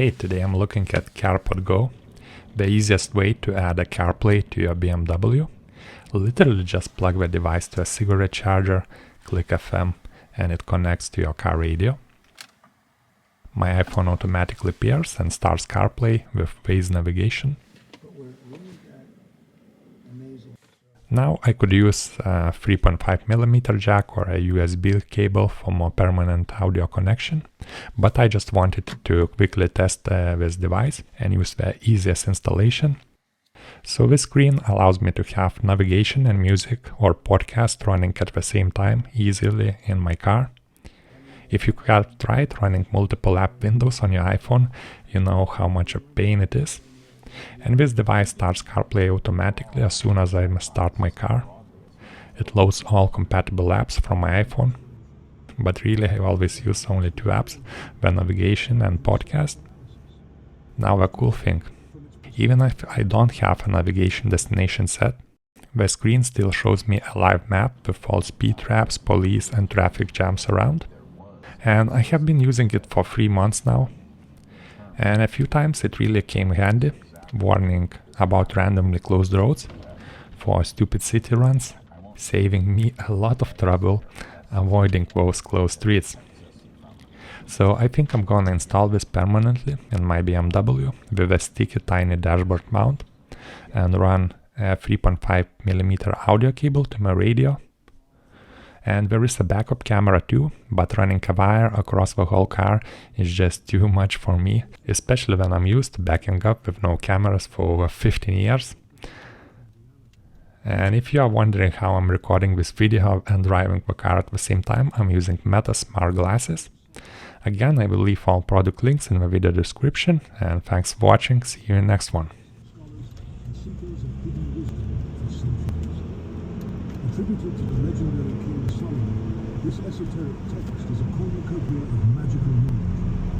Hey, today I'm looking at CarpodGo, the easiest way to add a CarPlay to your BMW. Literally just plug the device to a cigarette charger, click FM, and it connects to your car radio. My iPhone automatically pairs and starts CarPlay with Waze navigation. Now I could use a 3.5mm jack or a USB cable for more permanent audio connection, but I just wanted to quickly test this device and use the easiest installation. So this screen allows me to have navigation and music or podcast running at the same time easily in my car. If you have tried running multiple app windows on your iPhone, you know how much a pain it is. And this device starts CarPlay automatically as soon as I start my car. It loads all compatible apps from my iPhone, but really I always use only two apps, the navigation and podcast. Now the cool thing, even if I don't have a navigation destination set, the screen still shows me a live map with all speed traps, police and traffic jams around. And I have been using it for 3 months now, and a few times it really came handy, warning about randomly closed roads for stupid city runs, saving me a lot of trouble avoiding those closed streets. So I think I'm gonna install this permanently in my BMW with a sticky tiny dashboard mount and run a 3.5mm audio cable to my radio. And there is a backup camera too, but running a wire across the whole car is just too much for me, especially when I'm used to backing up with no cameras for over 15 years. And if you are wondering how I'm recording this video and driving the car at the same time, I'm using Meta Smart Glasses. Again, I will leave all product links in the video description, and thanks for watching, see you in the next one. Attributed to the legendary King Solomon, this esoteric text is a cornucopia of magical knowledge.